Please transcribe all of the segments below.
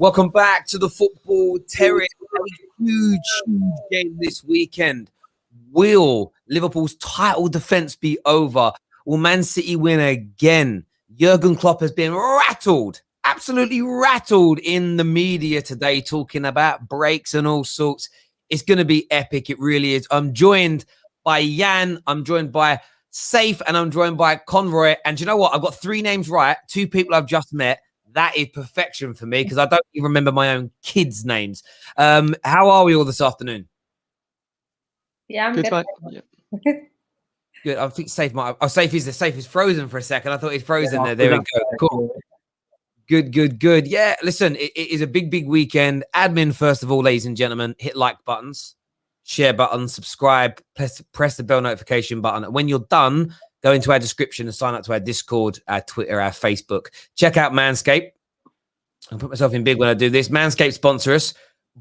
Welcome back to the Football Terrace. A huge game this weekend. Will Liverpool's title defence be over? Will Man City win again? Jurgen Klopp has been rattled, absolutely rattled in the media today, talking about breaks and all sorts. It's going to be epic. It really is. I'm joined by Jan. I'm joined by Safe, and I'm joined by Conroy. And you know what? I've got three names right. Two people I've just met. That is perfection for me because I don't even remember my own kids' names. How are we all this afternoon? Yeah, I'm good. Yeah. Good. I think Safe might. Oh, Safe is frozen for a second. I thought he's frozen there. There we go. Cool. Good. Yeah, listen, it is a big weekend. Admin, first of all, ladies and gentlemen, hit like buttons, share button, subscribe, press the bell notification button. When you're done, go into our description and sign up to our Discord, our Twitter, our Facebook. Check out Manscaped. I'll put myself in big when I do this. Manscaped sponsor us.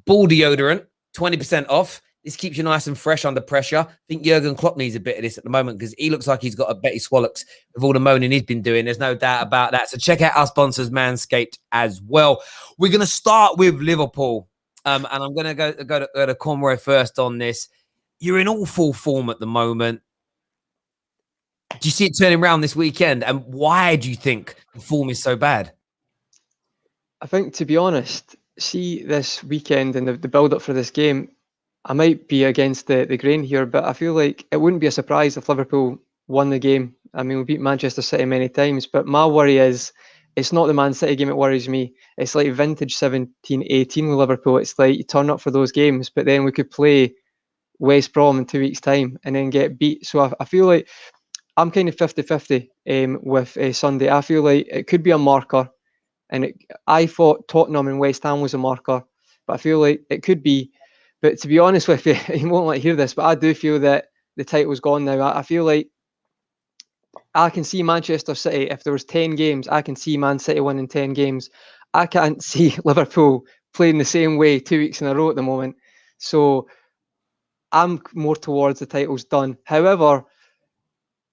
Ball deodorant, 20% off. This keeps you nice and fresh under pressure. I think Jurgen Klopp needs a bit of this at the moment because he looks like he's got a Betty Swallocks with all the moaning he's been doing. There's no doubt about that. So check out our sponsors, Manscaped, as well. We're going to start with Liverpool. And I'm going to go to Conroy first on this. You're in awful form at the moment. Do you see it turning around this weekend? And why do you think the form is so bad? I think, to be honest, see this weekend and the build-up for this game, I might be against the grain here, but I feel like it wouldn't be a surprise if Liverpool won the game. I mean, we beat Manchester City many times, but my worry is it's not the Man City game that worries me. It's like vintage 17-18 with Liverpool. It's like you turn up for those games, but then we could play West Brom in 2 weeks' time and then get beat. So I feel like I'm kind of 50-50 with Sunday. I feel like it could be a marker. And I thought Tottenham and West Ham was a marker, but I feel like it could be. But to be honest with you, you won't like hear this, but I do feel that the title's gone now. I feel like I can see Manchester City. If there was 10 games, I can see Man City winning 10 games. I can't see Liverpool playing the same way 2 weeks in a row at the moment. So I'm more towards the title's done. However,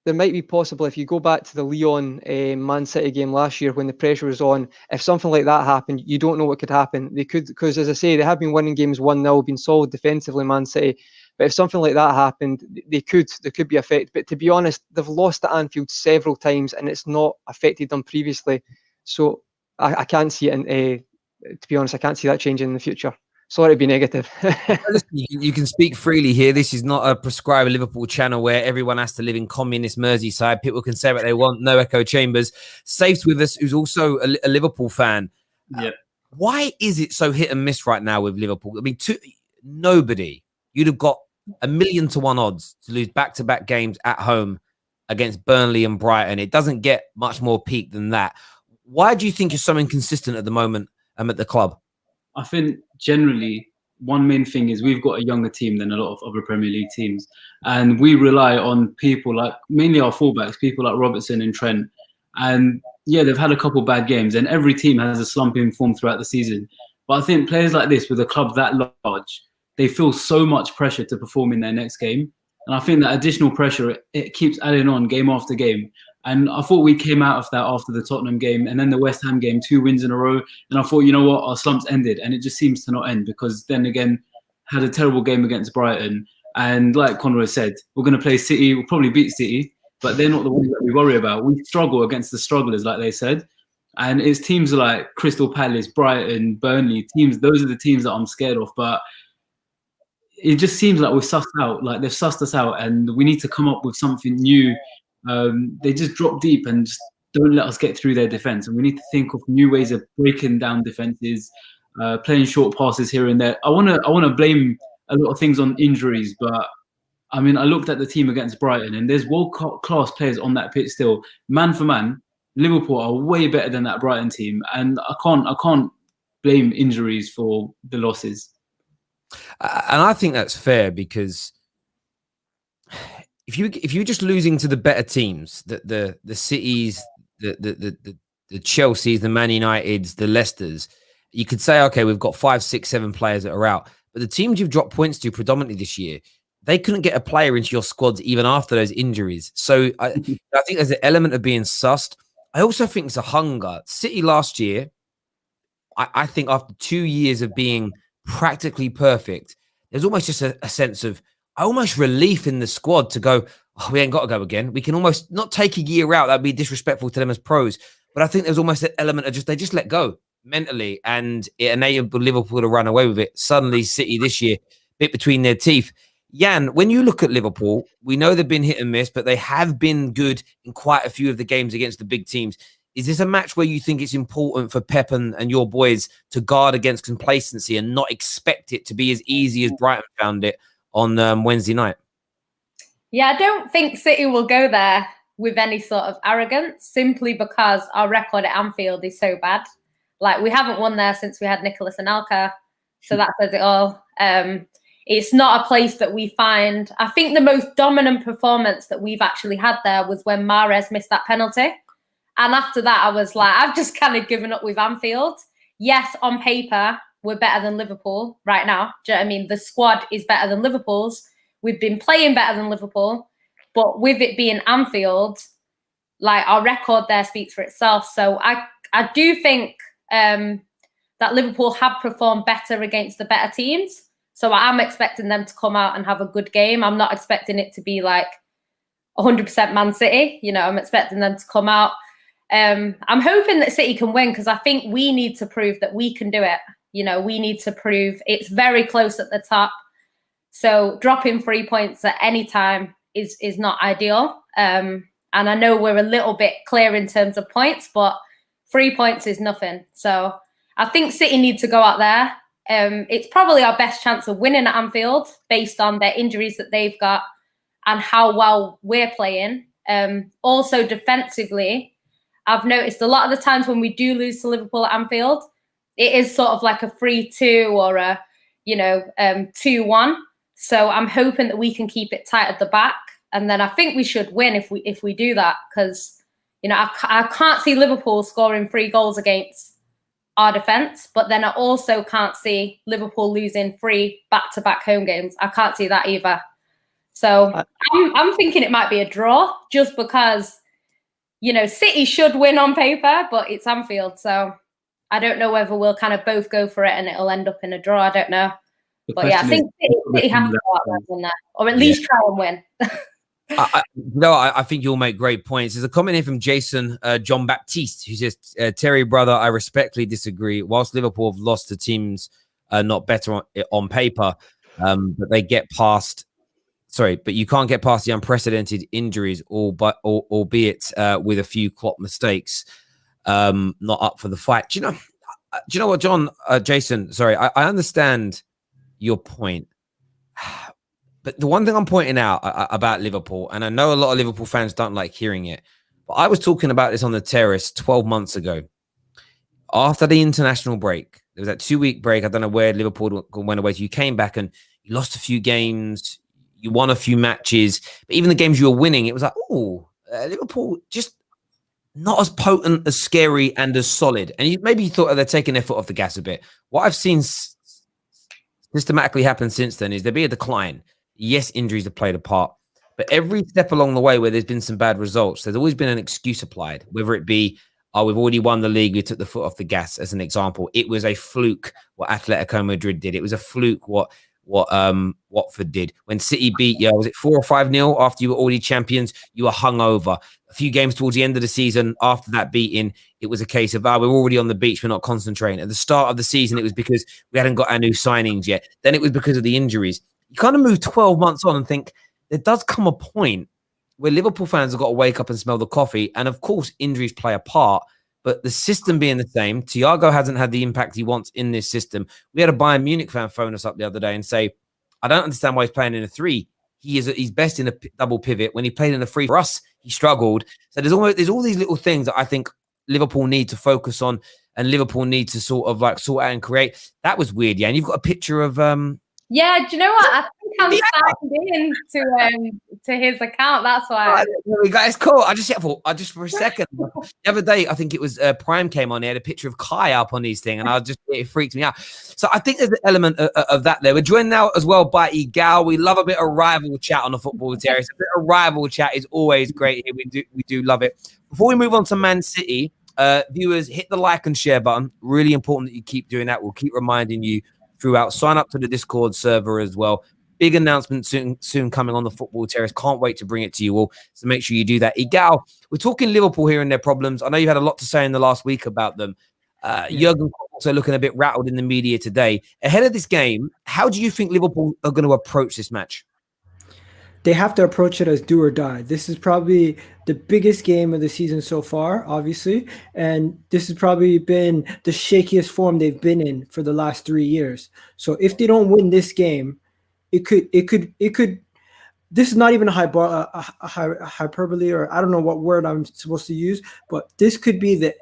there might be possible if you go back to the Lyon Man City game last year when the pressure was on. If something like that happened, you don't know what could happen. They could, because as I say, they have been winning games 1-0, been solid defensively, Man City. But if something like that happened, there could be effect. But to be honest, they've lost at Anfield several times, and it's not affected them previously. So I can't see it. And to be honest, I can't see that changing in the future. Sorry to be negative. You can speak freely here. This is not a prescribed Liverpool channel where everyone has to live in communist Merseyside. People can say what they want. No echo chambers. Safe's with us, who's also a Liverpool fan. Yeah. Why is it so hit and miss right now with Liverpool? I mean, nobody. You'd have got 1,000,000 to 1 odds to lose back-to-back games at home against Burnley and Brighton. It doesn't get much more peak than that. Why do you think you're so inconsistent at the moment at the club? I think generally one main thing is we've got a younger team than a lot of other Premier League teams, and we rely on people like mainly our fullbacks, people like Robertson and Trent. And yeah, they've had a couple bad games, and every team has a slump in form throughout the season. But I think players like this with a club that large, they feel so much pressure to perform in their next game, and I think that additional pressure it keeps adding on game after game. And I thought we came out of that after the Tottenham game and then the West Ham game, 2 wins in a row. And I thought, you know what, our slumps ended. And it just seems to not end because then again, had a terrible game against Brighton. And like Conroy said, we're going to play City. We'll probably beat City, but they're not the ones that we worry about. We struggle against the strugglers, like they said. And it's teams like Crystal Palace, Brighton, Burnley, teams. Those are the teams that I'm scared of. But it just seems like we're sussed out, like they've sussed us out and we need to come up with something new. They just drop deep and just don't let us get through their defense. And we need to think of new ways of breaking down defenses, playing short passes here and there. I want to blame a lot of things on injuries, but I mean, I looked at the team against Brighton and there's world-class players on that pitch still. Man for man, Liverpool are way better than that Brighton team. And I can't blame injuries for the losses. And I think that's fair because if you're just losing to the better teams, the Cities, the Chelseas, the Man Uniteds, the Leicesters, you could say, okay, we've got 5, 6, 7 players that are out. But the teams you've dropped points to predominantly this year, they couldn't get a player into your squads even after those injuries. So I think there's an element of being sussed. I also think it's a hunger. City last year, I think after 2 years of being practically perfect, there's almost just a sense of almost relief in the squad to go, oh, we ain't got to go again. We can almost not take a year out. That'd be disrespectful to them as pros. But I think there's almost an element of they just let go mentally, and it enabled Liverpool to run away with it. Suddenly, City this year, bit between their teeth. Jan, when you look at Liverpool, we know they've been hit and miss, but they have been good in quite a few of the games against the big teams. Is this a match where you think it's important for Pep and your boys to guard against complacency and not expect it to be as easy as Brighton found it on Wednesday night? Yeah, I don't think City will go there with any sort of arrogance, simply because our record at Anfield is so bad. Like, we haven't won there since we had Nicholas Anelka, so that says it all. It's not a place that we find. I think the most dominant performance that we've actually had there was when Mahrez missed that penalty. And after that, I was like, I've just kind of given up with Anfield. Yes, on paper, we're better than Liverpool right now. Do you know what I mean? The squad is better than Liverpool's. We've been playing better than Liverpool. But with it being Anfield, like, our record there speaks for itself. So I do think that Liverpool have performed better against the better teams. So I am expecting them to come out and have a good game. I'm not expecting it to be like 100% Man City. You know, I'm expecting them to come out. I'm hoping that City can win, because I think we need to prove that we can do it. You know, we need to prove it's very close at the top. So dropping 3 points at any time is not ideal. And I know we're a little bit clear in terms of points, but 3 points is nothing. So I think City need to go out there. It's probably our best chance of winning at Anfield based on their injuries that they've got and how well we're playing. Also defensively, I've noticed a lot of the times when we do lose to Liverpool at Anfield, it is sort of like a 3-2 or a, 2-1. So I'm hoping that we can keep it tight at the back. And then I think we should win if we do that, because, I can't see Liverpool scoring 3 goals against our defence, but then I also can't see Liverpool losing 3 back-to-back home games. I can't see that either. So I'm thinking it might be a draw, just because, City should win on paper, but it's Anfield. So I don't know whether we'll kind of both go for it and it'll end up in a draw. I don't know. But yeah, I think City have to go out there and win that, or at least try and win. I think you'll make great points. There's a comment here from Jason John Baptiste, who says, Terry, brother, I respectfully disagree. Whilst Liverpool have lost to teams not better on paper, but they get past. Sorry, but you can't get past the unprecedented injuries, albeit with a few Klopp mistakes. Not up for the fight. Do you know what, John? Jason, sorry, I understand your point. But the one thing I'm pointing out about Liverpool, and I know a lot of Liverpool fans don't like hearing it, but I was talking about this on the terrace 12 months ago. After the international break, there was that 2-week break. I don't know where Liverpool went away. So you came back and you lost a few games. You won a few matches. But even the games you were winning, it was like, Liverpool just not as potent, as scary, and as solid. And maybe you thought they're taking their foot off the gas a bit. What I've seen systematically happen since then is there be a decline. Yes, injuries have played a part, but every step along the way where there's been some bad results, there's always been an excuse applied, whether it be, we've already won the league, we took the foot off the gas, as an example. It was a fluke what Atletico Madrid did. It was a fluke what Watford did. When City beat you, was it 4 or 5-0 after you were already champions? You were hungover. A few games towards the end of the season, after that beating, it was a case of, we're already on the beach, we're not concentrating. At the start of the season, it was because we hadn't got our new signings yet. Then it was because of the injuries. You kind of move 12 months on and think there does come a point where Liverpool fans have got to wake up and smell the coffee. And of course, injuries play a part, but the system being the same, Thiago hasn't had the impact he wants in this system. We had a Bayern Munich fan phone us up the other day and say, I don't understand why he's playing in a 3. He's best in a double pivot. When he played in a 3 for us, he struggled. So there's all these little things that I think Liverpool need to focus on, and Liverpool need to sort out and create. That was weird, yeah. And you've got a picture of Yeah, do you know what? I think I'm signed in to his account. That's why. It's cool. I just for a second. The other day, I think it was Prime came on. He had a picture of Kai up on his thing, and it freaked me out. So I think there's an element of that there. We're joined now as well by Igal. We love a bit of rival chat on the football terrace. A bit of rival chat is always great here. We do love it. Before we move on to Man City, Viewers, hit the like and share button. Really important that you keep doing that. We'll keep reminding you throughout. Sign up to the Discord server as well. Big announcement soon coming on the Football Terrace. Can't wait to bring it to you all. So make sure you do that. Igal, we're talking Liverpool here and their problems. I know you had a lot to say in the last week about them. Jurgen also looking a bit rattled in the media today. Ahead of this game, how do you think Liverpool are going to approach this match? They have to approach it as do or die. This is probably the biggest game of the season so far, obviously. And this has probably been the shakiest form they've been in for the last 3 years. So if they don't win this game, it could. This is not even a hyperbole, or I don't know what word I'm supposed to use, but this could be the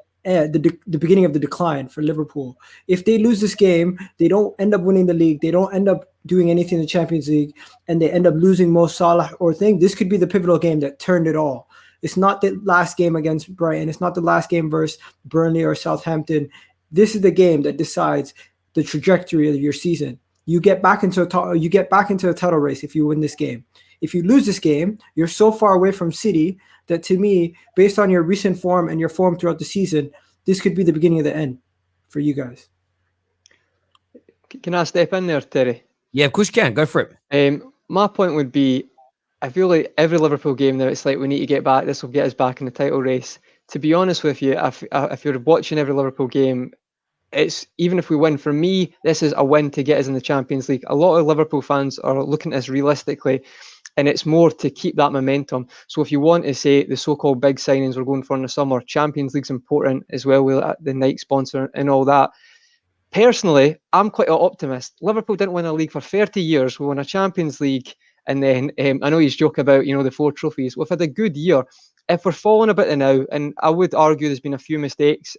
beginning of the decline for Liverpool. If they lose this game, they don't end up winning the league. They don't end up doing anything in the Champions League, and they end up losing Mo Salah or thing. This could be the pivotal game that turned it all. It's not the last game against Brighton. It's not the last game versus Burnley or Southampton. This is the game that decides the trajectory of your season. You get back into a title race if you win this game. If you lose this game, you're so far away from City that, to me, based on your recent form and your form throughout the season, this could be the beginning of the end for you guys. Can I step in there, Terry? Yeah, of course you can. Go for it. My point would be, I feel like every Liverpool game now, it's like we need to get back. This will get us back in the title race. To be honest with you, if you're watching every Liverpool game, it's even if we win, for me, this is a win to get us in the Champions League. A lot of Liverpool fans are looking at this realistically, and it's more to keep that momentum. So if you want to say the so-called big signings we're going for in the summer, Champions League's important as well with the Nike sponsor and all that. Personally, I'm quite an optimist. Liverpool didn't win a league for 30 years. We won a Champions League, and then I know he's joking about, the 4 trophies. We've had a good year. If we're falling a bit now, and I would argue there's been a few mistakes.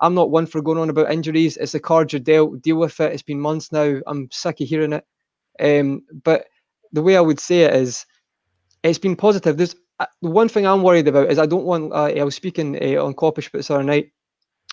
I'm not one for going on about injuries. It's the cards you're dealt. Deal with it. It's been months now. I'm sick of hearing it. But the way I would say it is, it's been positive. There's the one thing I'm worried about is I don't want. I was speaking on Coppish the other night.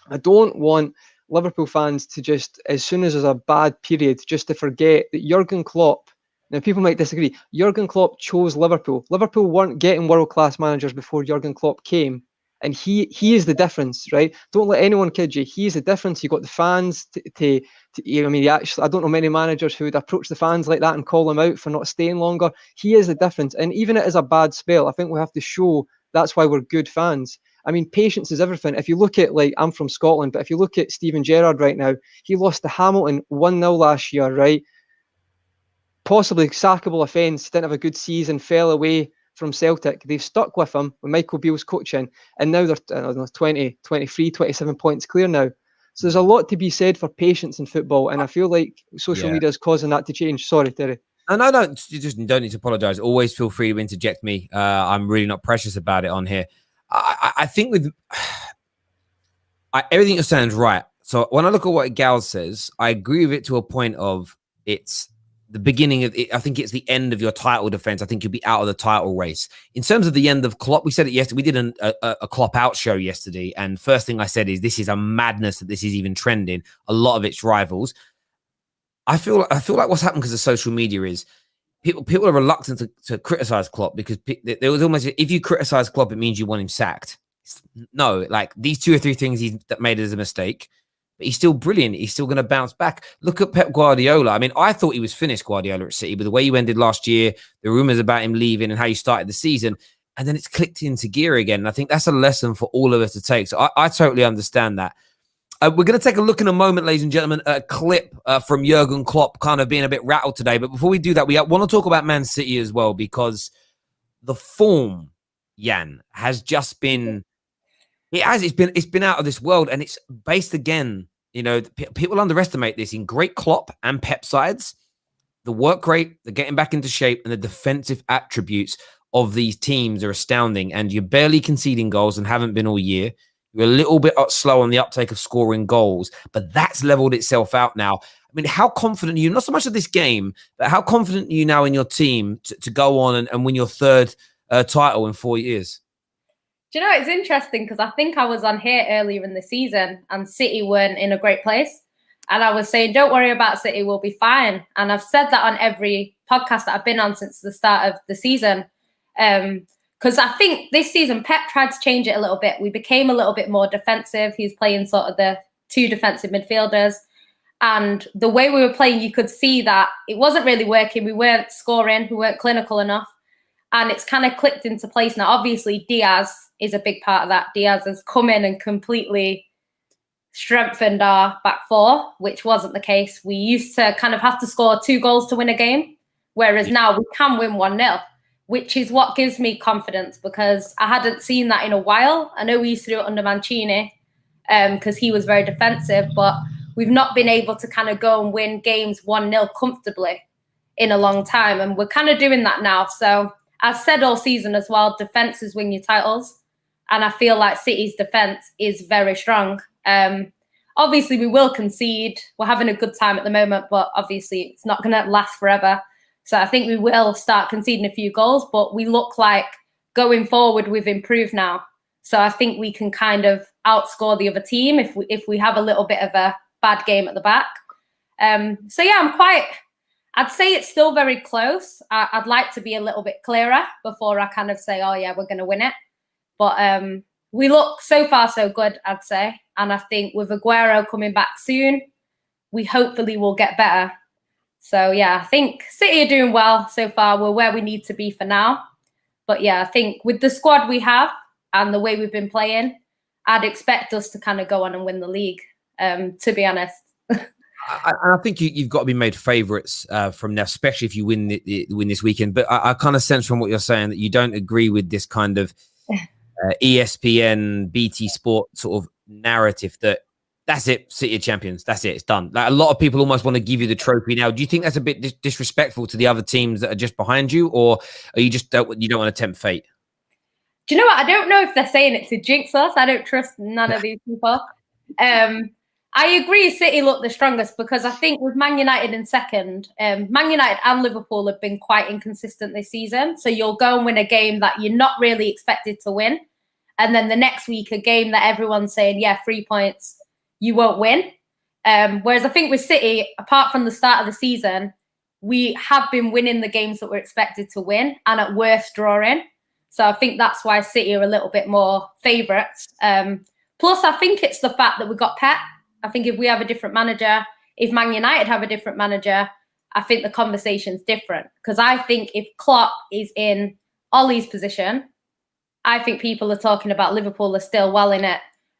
I don't want Liverpool fans to just, as soon as there's a bad period, just to forget that Jurgen Klopp. Now, people might disagree. Jurgen Klopp chose Liverpool. Liverpool weren't getting world-class managers before Jurgen Klopp came. And he is the difference, right? Don't let anyone kid you. He is the difference. You got the fans I don't know many managers who would approach the fans like that and call them out for not staying longer. He is the difference. And even if it is a bad spell, I think we have to show that's why we're good fans. I mean, patience is everything. If you look at, I'm from Scotland, but if you look at Steven Gerrard right now, he lost to Hamilton 1-0 last year, right? Possibly sackable offence, didn't have a good season, fell away from Celtic. They've stuck with him when Michael Beale's coaching, and now they're 20, 23, 27 points clear now. So there's a lot to be said for patience in football, and I feel like social media is causing that to change. Sorry, Terry. No. You just don't need to apologise. Always feel free to interject me. I'm really not precious about it on here. I think with everything you're saying is right. So when I look at what Gal says, I agree with it to a point of it's the beginning of it. I think it's the end of your title defense. I think you'll be out of the title race. In terms of the end of Klopp, we said it yesterday. We did a Klopp out show yesterday, and first thing I said is this is a madness that this is even trending. A lot of its rivals. I feel like what's happened because of social media is people are reluctant to criticize Klopp because there was almost, if you criticize Klopp, it means you want him sacked. No, like these 2 or 3 things that made as a mistake, but he's still brilliant. He's still going to bounce back. Look at Pep Guardiola. I mean, I thought he was finished, Guardiola at City, but the way you ended last year, the rumors about him leaving and how you started the season, and then it's clicked into gear again. And I think that's a lesson for all of us to take. So I totally understand that. We're going to take a look in a moment, ladies and gentlemen, at a clip from Jurgen Klopp kind of being a bit rattled today. But before we do that, we want to talk about Man City as well, because the form, Jan, has just been, it's been out of this world, and it's based again, people underestimate this in great Klopp and Pep sides. The work rate, the getting back into shape, and the defensive attributes of these teams are astounding. And you're barely conceding goals and haven't been all year. You're a little bit slow on the uptake of scoring goals, but that's leveled itself out now. I mean, how confident are you, not so much of this game, but how confident are you now in your team to go on and win your 3rd title in 4 years? Do you know, it's interesting because I think I was on here earlier in the season and City weren't in a great place. And I was saying, don't worry about City, we'll be fine. And I've said that on every podcast that I've been on since the start of the season. because I think this season Pep tried to change it a little bit. We became a little bit more defensive. He was playing sort of the 2 defensive midfielders. And the way we were playing, you could see that it wasn't really working. We weren't scoring. We weren't clinical enough. And it's kind of clicked into place now. Obviously, Diaz is a big part of that. Diaz has come in and completely strengthened our back 4, which wasn't the case. We used to kind of have to score 2 goals to win a game, whereas now we can win 1-0, which is what gives me confidence, because I hadn't seen that in a while. I know we used to do it under Mancini because he was very defensive, but we've not been able to kind of go and win games 1-0 comfortably in a long time. And we're kind of doing that now. So I've said all season as well, defenses win your titles. And I feel like City's defense is very strong. Obviously, we will concede. We're having a good time at the moment, but obviously it's not going to last forever. So I think we will start conceding a few goals, but we look like going forward, we've improved now. So I think we can kind of outscore the other team if we have a little bit of a bad game at the back. So yeah, I'd say it's still very close. I'd like to be a little bit clearer before I kind of say, oh yeah, we're going to win it. But we look so far so good, I'd say. And I think with Aguero coming back soon, we hopefully will get better. So yeah, I think City are doing well so far. We're where we need to be for now. But yeah, I think with the squad we have and the way we've been playing, I'd expect us to kind of go on and win the league, to be honest. I think you've got to be made favourites from now, especially if you win this weekend. But I kind of sense from what you're saying that you don't agree with this kind of ESPN, BT Sport sort of narrative that that's it, City are champions, that's it, it's done. Like, a lot of people almost want to give you the trophy now. Do you think that's a bit disrespectful to the other teams that are just behind you, or are you just you don't want to tempt fate? Do you know what? I don't know if they're saying it to jinx us. I don't trust none of these people. I agree City look the strongest because I think with Man United in second, Man United and Liverpool have been quite inconsistent this season. So you'll go and win a game that you're not really expected to win. And then the next week, a game that everyone's saying, yeah, 3 points, you won't win. Whereas I think with City, apart from the start of the season, we have been winning the games that we're expected to win and at worst drawing. So I think that's why City are a little bit more favourites. Plus, I think it's the fact that we got Pep. I think if we have a different manager, if Man United have a different manager, I think the conversation's different. Because I think if Klopp is in Ollie's position, I think people are talking about Liverpool are still well in it,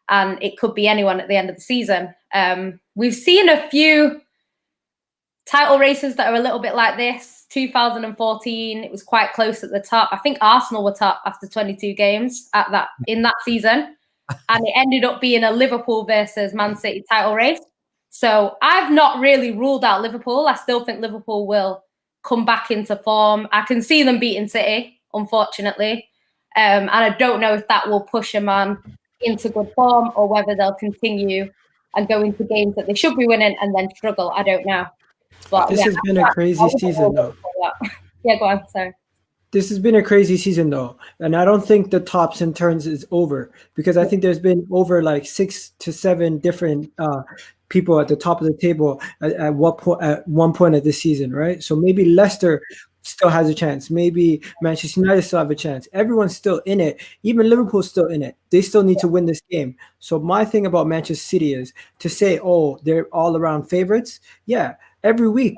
and it could be anyone at the end of the season. We've seen a few title races that are a little bit like this. 2014, it was quite close at the top. I think Arsenal were top after 22 games in that season. And it ended up being a Liverpool versus Man City title race. So I've not really ruled out Liverpool. I still think Liverpool will come back into form. I can see them beating City, unfortunately. And I don't know if that will push them on into good form or whether they'll continue and go into games that they should be winning and then struggle. I don't know. But this has been a crazy season, though. Yeah, go on. Sorry. This has been a crazy season, though, and I don't think the tops and turns is over, because I think there's been over like 6 to 7 different people at the top of the table at one point of this season, right? So maybe Leicester still has a chance. Maybe Manchester United still have a chance. Everyone's still in it. Even Liverpool's still in it. They still need to win this game. So my thing about Manchester City is to say, oh, they're all around favorites. Yeah, every week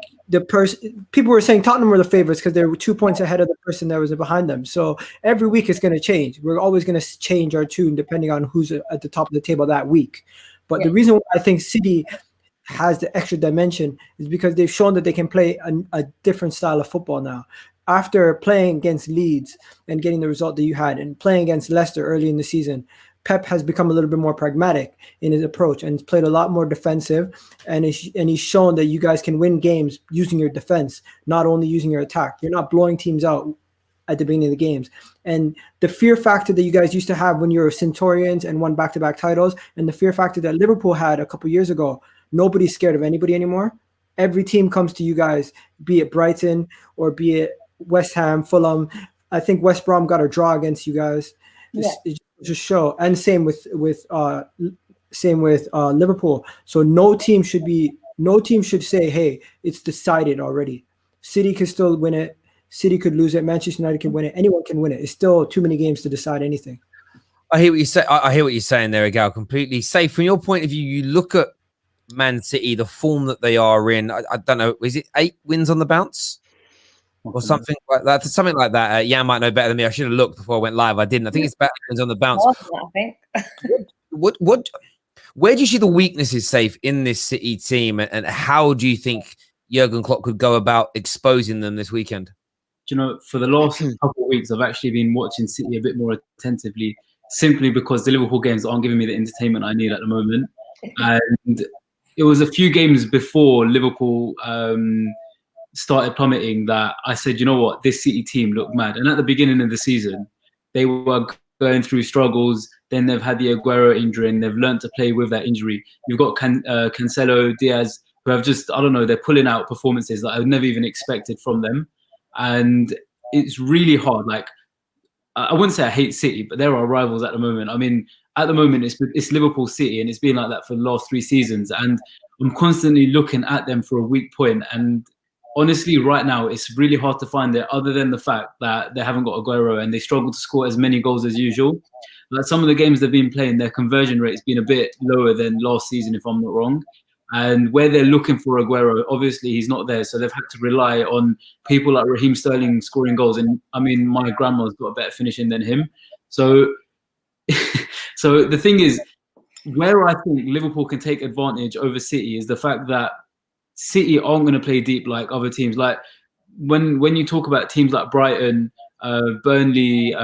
people were saying Tottenham were the favorites because they were 2 points ahead of the person that was behind them. So every week it's going to change. We're always going to change our tune depending on who's at the top of the table that week. But the reason why I think City has the extra dimension is because they've shown that they can play a different style of football now. After playing against Leeds and getting the result that you had and playing against Leicester early in the season, Pep has become a little bit more pragmatic in his approach and played a lot more defensive. And he's shown that you guys can win games using your defense, not only using your attack. You're not blowing teams out at the beginning of the games. And the fear factor that you guys used to have when you were Centurions and won back-to-back titles, and the fear factor that Liverpool had a couple years ago, nobody's scared of anybody anymore. Every team comes to you guys, be it Brighton or be it West Ham, Fulham. I think West Brom got a draw against you guys. Just show, and same with Liverpool. So no team should say, hey, it's decided already. City can still win it. City could lose it. Manchester United can win it. Anyone can win it. It's still too many games to decide anything. I hear what you say. I hear what you're saying there, Gal. Completely safe. From your point of view, you look at Man City, the form that they are in. I don't know. Is it 8 wins on the bounce? Or something like that. Something like that. Jan might know better than me. I should have looked before I went live. I didn't. I think it's about 8 wins on the bounce. I think. Where do you see the weaknesses, Safe, in this City team, and how do you think Jurgen Klopp could go about exposing them this weekend? Do you know, for the last couple of weeks, I've actually been watching City a bit more attentively, simply because the Liverpool games aren't giving me the entertainment I need at the moment. And it was a few games before Liverpool started plummeting that I said, you know what, this City team looked mad. And at the beginning of the season, they were going through struggles. Then they've had the Aguero injury, and they've learned to play with that injury. You've got Cancelo, Diaz, who have just, I don't know, they're pulling out performances that I would never even expected from them. And it's really hard. Like, I wouldn't say I hate City, but there are rivals at the moment. I mean, at the moment, it's Liverpool City, and it's been like that for the last 3 seasons. And I'm constantly looking at them for a weak point. And honestly, right now, it's really hard to find it, other than the fact that they haven't got Aguero and they struggle to score as many goals as usual. Like, some of the games they've been playing, their conversion rate has been a bit lower than last season, if I'm not wrong. And where they're looking for Aguero, obviously he's not there. So they've had to rely on people like Raheem Sterling scoring goals. And I mean, my grandma's got a better finishing than him. So, so the thing is, where I think Liverpool can take advantage over City is the fact that City aren't going to play deep like other teams. Like, when you talk about teams like Brighton, Burnley,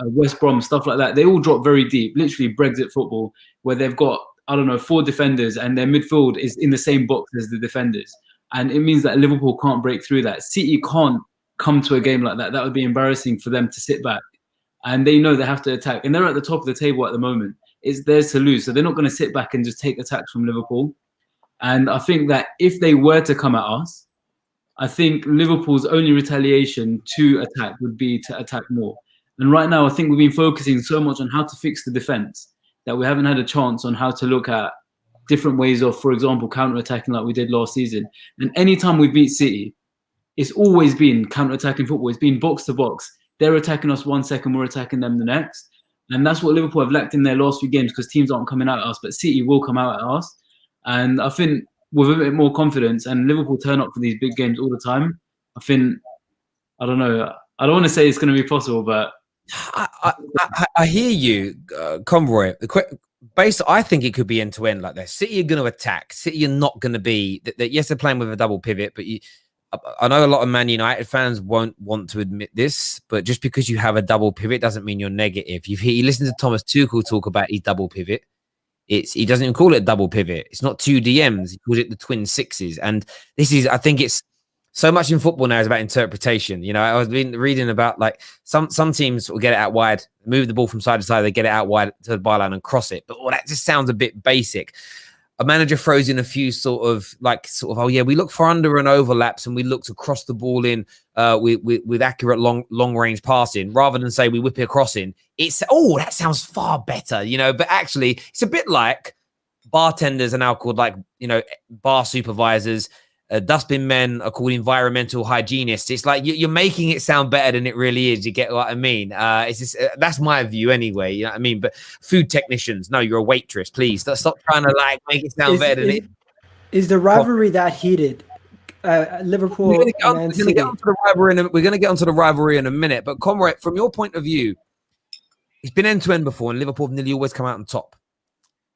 West Brom, stuff like that, they all drop very deep, literally Brexit football, where they've got, I don't know, 4 defenders and their midfield is in the same box as the defenders. And it means that Liverpool can't break through that. City can't come to a game like that. That would be embarrassing for them to sit back. And they know they have to attack. And they're at the top of the table at the moment. It's theirs to lose. So they're not going to sit back and just take attacks from Liverpool. And I think that if they were to come at us, I think Liverpool's only retaliation to attack would be to attack more. And right now, I think we've been focusing so much on how to fix the defense that we haven't had a chance on how to look at different ways of, for example, counter-attacking like we did last season. And anytime we beat City, it's always been counter-attacking football. It's been box to box. They're attacking us 1 second, we're attacking them the next. And that's what Liverpool have lacked in their last few games, because teams aren't coming out at us, but City will come out at us. And I think with a bit more confidence, and Liverpool turn up for these big games all the time, I think, I don't know, I don't want to say it's going to be possible, but I hear you, Conroy. I think it could be end to end like that. City are going to attack. City are not going to be. Yes, they're playing with a double pivot, but I know a lot of Man United fans won't want to admit this, but just because you have a double pivot doesn't mean you're negative. You listen to Thomas Tuchel talk about his double pivot. He doesn't even call it a double pivot. It's not 2 DMs. He calls it the twin sixes. And this is, I think it's so much in football now is about interpretation. You know, I was reading about like some teams will get it out wide, move the ball from side to side, they get it out wide to the byline and cross it. But that just sounds a bit basic. A manager throws in a few sort of, oh yeah, we look for under and overlaps and we look to cross the ball in with accurate long range passing, rather than say we whip it across in. It's, oh, that sounds far better, you know. But actually, it's a bit like bartenders are now called bar supervisors. Dustbin men are called environmental hygienists. It's like you're making it sound better than it really is. You get what I mean? It's just that's my view anyway. You know what I mean? But food technicians, no, you're a waitress. Please stop trying to make it sound better than it. Is the rivalry that heated? Liverpool. We're going to get onto the rivalry in a minute. But Comrade, from your point of view, it's been end to end before, and Liverpool have nearly always come out on top.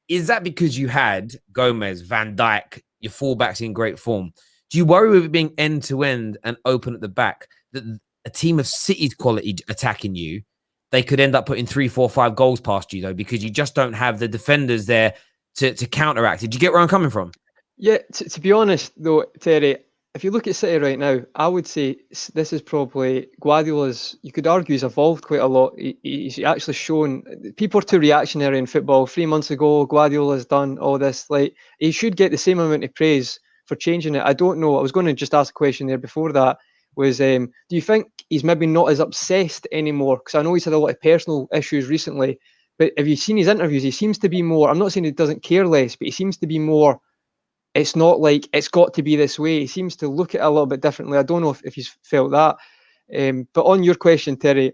Is that because you had Gomez, Van Dijk, your fullbacks in great form? Do you worry with it being end to end and open at the back that a team of City's quality attacking you, they could end up putting 3, 4, 5 goals past you though, because you just don't have the defenders there to counteract? Did you get where I'm coming from? Yeah, to be honest though, Terry, if you look at City right now, I would say this is probably Guardiola's, you could argue, he's evolved quite a lot. He's actually shown, people are too reactionary in football. 3 months ago, Guardiola's done all this. Like, he should get the same amount of praise for changing it. I don't know. I was going to just ask a question there before that, was do you think he's maybe not as obsessed anymore? Because I know he's had a lot of personal issues recently, but have you seen his interviews? He seems to be more, I'm not saying he doesn't care less, but he seems to be more, it's not like it's got to be this way. He seems to look at it a little bit differently. I don't know if he's felt that. But on your question, Terry,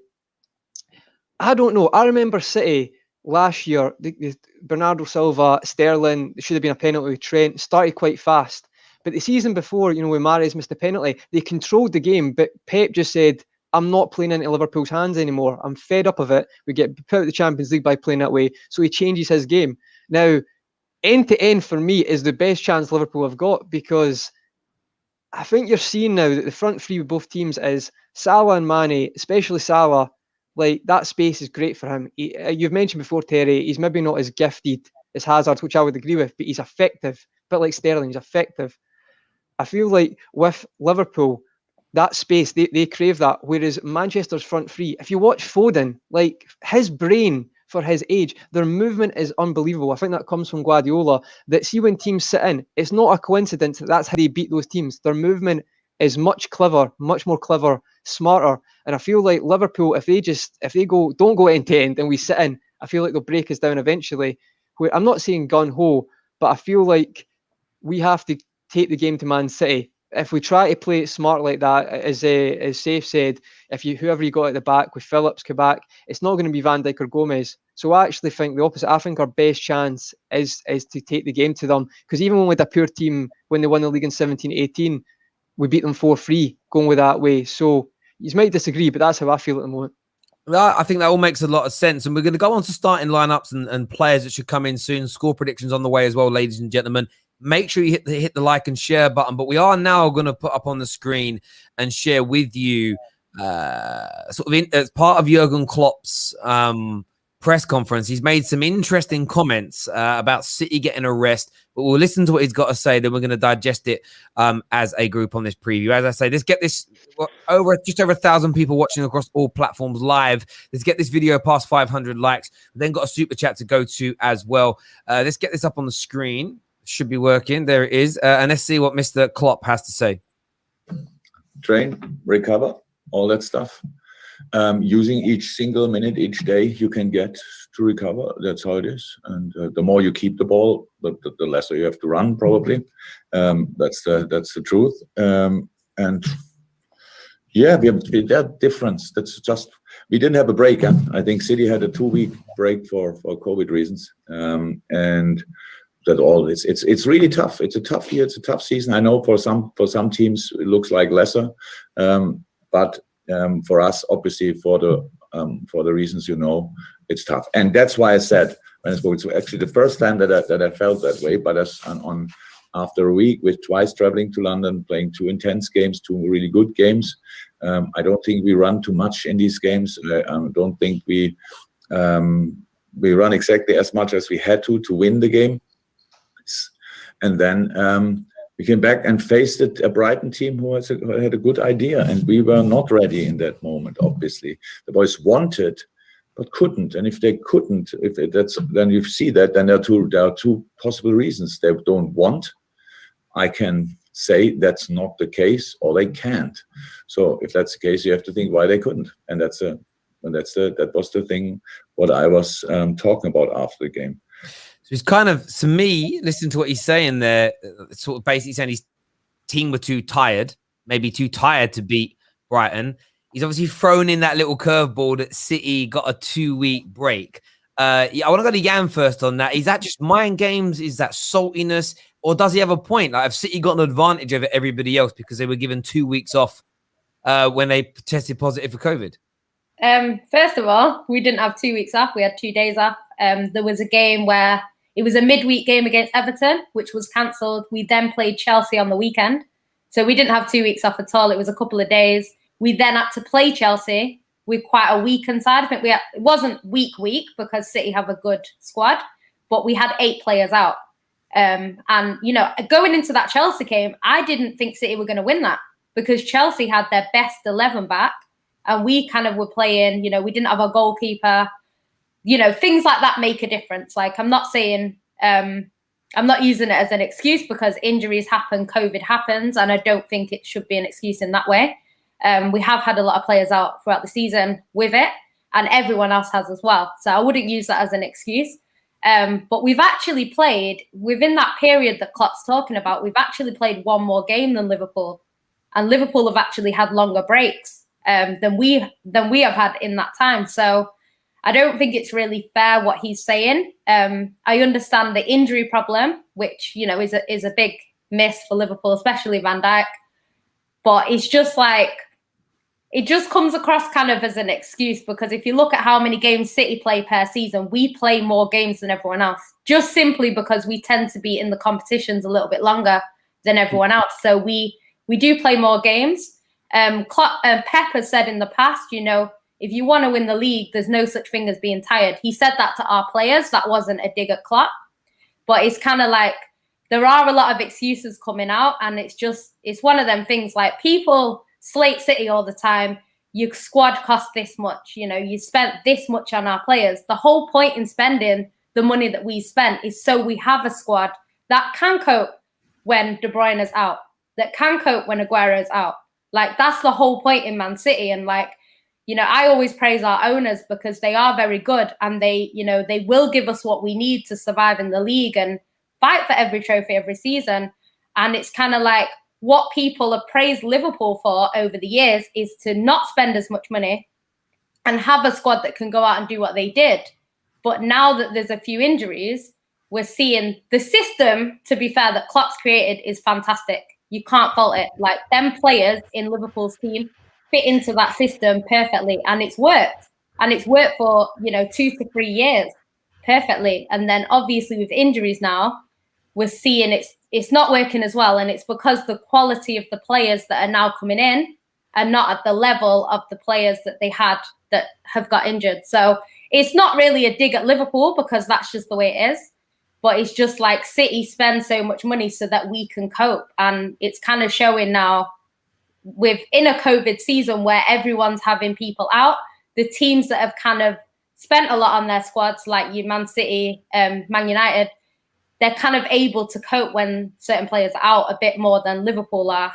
I don't know. I remember City last year, Bernardo Silva, Sterling, there should have been a penalty with Trent, started quite fast. But the season before, when Mahrez missed the penalty, they controlled the game, but Pep just said, I'm not playing into Liverpool's hands anymore. I'm fed up of it. We get put out of the Champions League by playing that way. So he changes his game. Now, end to end for me is the best chance Liverpool have got, because I think you're seeing now that the front three with both teams is Salah and Mane, especially Salah. Like, that space is great for him. You've mentioned before, Terry, he's maybe not as gifted as Hazard, which I would agree with, but he's effective. A bit like Sterling, he's effective. I feel like with Liverpool, that space, they crave that. Whereas Manchester's front three, if you watch Foden, like, his brain for his age, their movement is unbelievable. I think that comes from Guardiola. That, see, when teams sit in, it's not a coincidence that that's how they beat those teams. Their movement is much more clever, smarter. And I feel like Liverpool, if they don't go end to end and we sit in, I feel like they'll break us down eventually. Where I'm not saying gun ho, but I feel like we have to take the game to Man City. If we try to play it smart like that, as Saif said, whoever you got at the back with Phillips, Kabak, it's not going to be Van Dijk or Gomez. So I actually think the opposite. I think our best chance is to take the game to them. Because even when we had a poor team, when they won the league in 17-18, we beat them 4-3 going with that way. So you might disagree, but that's how I feel at the moment. I think that all makes a lot of sense. And we're going to go on to starting lineups and players that should come in soon. Score predictions on the way as well, ladies and gentlemen. Make sure you hit the like and share button. But we are now going to put up on the screen and share with you as part of Jurgen Klopp's press conference. He's made some interesting comments about City getting a rest. But we'll listen to what he's got to say. Then we're going to digest it as a group on this preview. As I say, let's get this just over 1,000 people watching across all platforms live. Let's get this video past 500 likes. We've then got a super chat to go to as well. Let's get this up on the screen. Should be working. There it is. And let's see what Mr. Klopp has to say. Train, recover, all that stuff. Using each single minute each day you can get to recover. That's how it is. And the more you keep the ball, the lesser you have to run, probably. That's the truth. And yeah, we have that difference. That's just, we didn't have a break. Huh? I think City had a 2-week break for COVID reasons. And that all it's really tough. It's a tough year. It's a tough season. I know for some teams it looks like lesser, but for us, obviously, for the reasons it's tough. And that's why I said when I spoke, it's actually the first time that I felt that way. But after a week with twice traveling to London, playing 2 intense games, 2 really good games, I don't think we run too much in these games. I don't think we run exactly as much as we had to win the game. And then we came back and faced a Brighton team who had a good idea, and we were not ready in that moment. Obviously, the boys wanted but couldn't, and if they couldn't, then you see that. Then there are two possible reasons. They don't want. I can say that's not the case, or they can't. So if that's the case, you have to think why they couldn't, and that was the thing what I was talking about after the game. So he's kind of, to me, listening to what he's saying there, sort of basically saying his team were too tired, maybe too tired to beat Brighton. He's obviously thrown in that little curveball that City got a 2-week break. I want to go to Jan first on that. Is that just mind games? Is that saltiness? Or does he have a point? Like, have City got an advantage over everybody else because they were given 2 weeks off when they tested positive for COVID? First of all, we didn't have 2 weeks off. We had 2 days off. There was a game where it was a midweek game against Everton, which was cancelled. We then played Chelsea on the weekend. So we didn't have 2 weeks off at all. It was a couple of days. We then had to play Chelsea with quite a weakened side. I think it wasn't weak because City have a good squad, but we had 8 players out. And, going into that Chelsea game, I didn't think City were going to win that because Chelsea had their best 11 back and we kind of were playing, we didn't have our goalkeeper. Things like that make a difference. Like, I'm not saying, I'm not using it as an excuse because injuries happen, COVID happens, and I don't think it should be an excuse in that way. We have had a lot of players out throughout the season with it, and everyone else has as well. So I wouldn't use that as an excuse. But we've actually played, within that period that Klopp's talking about, we've actually played one more game than Liverpool. And Liverpool have actually had longer breaks. than we have had in that time. So I don't think it's really fair what he's saying. I understand the injury problem, which, you know, is a big miss for Liverpool, especially Van Dijk. But it's just like, it just comes across kind of as an excuse, because if you look at how many games City play per season, we play more games than everyone else, just simply because we tend to be in the competitions a little bit longer than everyone else. So we do play more games. Pep has said in the past, you know, if you want to win the league, there's no such thing as being tired. He said that to our players. That wasn't a dig at Klopp. But it's kind of like, there are a lot of excuses coming out, and it's one of them things, like, people slate City all the time. Your squad cost this much, you know, you spent this much on our players. The whole point in spending the money that we spent is so we have a squad that can cope when De Bruyne is out, that can cope when Aguero is out. Like, that's the whole point in Man City. And, like, you know, I always praise our owners because they are very good, and they, you know, they will give us what we need to survive in the league and fight for every trophy every season. And it's kind of like, what people have praised Liverpool for over the years is to not spend as much money and have a squad that can go out and do what they did. But now that there's a few injuries, we're seeing the system, to be fair, that Klopp's created is fantastic. You can't fault it. Like, them players in Liverpool's team fit into that system perfectly, and it's worked. And it's worked for, you know, 2 to 3 years perfectly. And then obviously with injuries now, we're seeing it's not working as well. And it's because the quality of the players that are now coming in are not at the level of the players that they had that have got injured. So it's not really a dig at Liverpool, because that's just the way it is. But it's just like, City spend so much money so that we can cope. And it's kind of showing now within a COVID season where everyone's having people out, the teams that have kind of spent a lot on their squads, like your Man City, Man United, they're kind of able to cope when certain players are out a bit more than Liverpool are.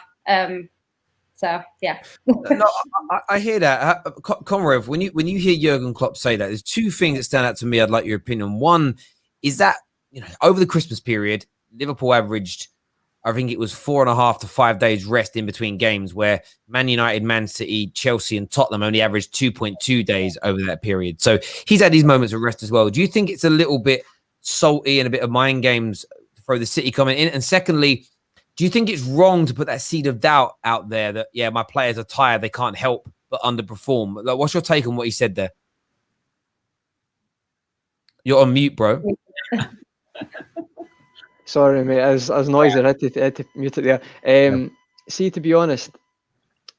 So yeah. No, I hear that. Conrad, when you hear Jurgen Klopp say that, there's two things that stand out to me. I'd like your opinion. One is that, you know, over the Christmas period, Liverpool averaged, I think it was 4.5 to 5 days rest in between games, where Man United, Man City, Chelsea, and Tottenham only averaged 2.2 days over that period. So he's had these moments of rest as well. Do you think it's a little bit salty and a bit of mind games to throw the City comment in? And secondly, do you think it's wrong to put that seed of doubt out there that, yeah, my players are tired, they can't help but underperform? Like, what's your take on what he said there? You're on mute, bro. Sorry, mate. I was noisy. I had to mute it there. See, to be honest,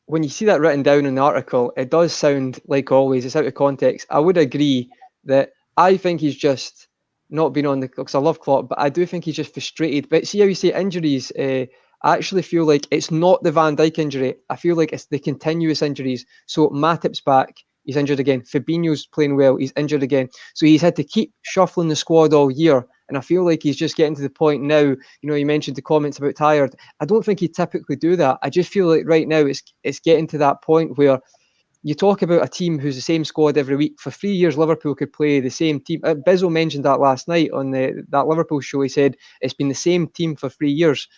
when you see that written down in the article, it does sound like always it's out of context. I would agree that I think he's just not been on the, because I love Klopp, but I do think he's just frustrated. But see how you say injuries, I actually feel like it's not the Van Dijk injury. I feel like it's the continuous injuries. So Matip's back, he's injured again. Fabinho's playing well, he's injured again. So he's had to keep shuffling the squad all year. And I feel like he's just getting to the point now, you know, you mentioned the comments about tired. I don't think he'd typically do that. I just feel like right now it's getting to that point where you talk about a team who's the same squad every week. For 3 years, Liverpool could play the same team. Bizzo mentioned that last night on that Liverpool show. He said it's been the same team for 3 years.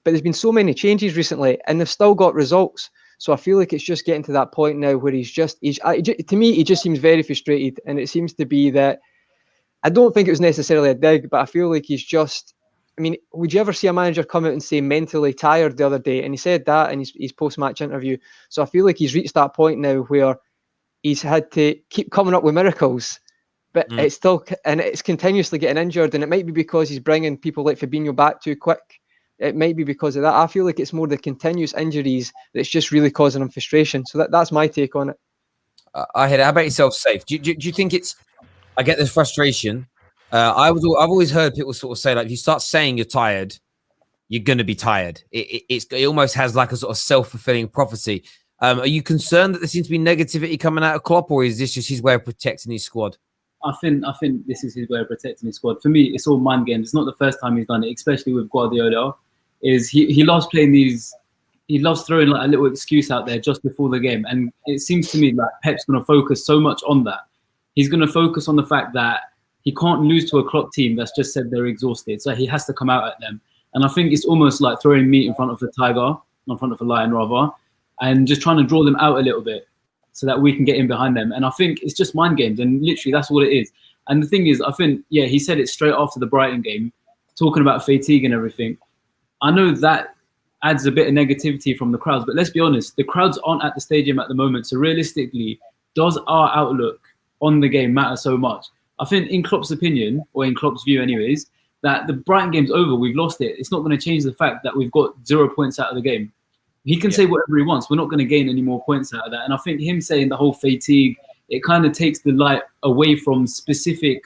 But there's been so many changes recently, and they've still got results. So I feel like it's just getting to that point now where to me, he just seems very frustrated. And it seems to be that, I don't think it was necessarily a dig, but I feel like he's just, I mean, would you ever see a manager come out and say mentally tired the other day? And he said that in his post-match interview. So I feel like he's reached that point now where he's had to keep coming up with miracles, but it's still, and it's continuously getting injured. And it might be because he's bringing people like Fabinho back too quick. It might be because of that. I feel like it's more the continuous injuries that's just really causing him frustration. So that's my take on it. I hear that. How about yourself, Safe? Do you think it's, I get this frustration. I've always heard people sort of say, like, if you start saying you're tired, you're going to be tired. It almost has like a sort of self-fulfilling prophecy. Are you concerned that there seems to be negativity coming out of Klopp, or is this just his way of protecting his squad? I think this is his way of protecting his squad. For me, it's all mind games. It's not the first time he's done it, especially with Guardiola. He loves playing these. He loves throwing like a little excuse out there just before the game, and it seems to me like Pep's going to focus so much on that. He's going to focus on the fact that he can't lose to a Klopp team that's just said they're exhausted, so he has to come out at them. And I think it's almost like throwing meat in front of a tiger, in front of a lion rather, and just trying to draw them out a little bit. so that we can get in behind them. And I think it's just mind games, and literally that's all it is. And the thing is, I think, yeah, he said it straight after the Brighton game, talking about fatigue and everything. I know that adds a bit of negativity from the crowds, but let's be honest, the crowds aren't at the stadium at the moment. So realistically, does our outlook on the game matter so much? I think in Klopp's opinion, or in Klopp's view anyways, that the Brighton game's over, we've lost it. It's not going to change the fact that we've got 0 points out of the game. He can say whatever he wants. We're not going to gain any more points out of that. And I think him saying the whole fatigue, it kind of takes the light away from specific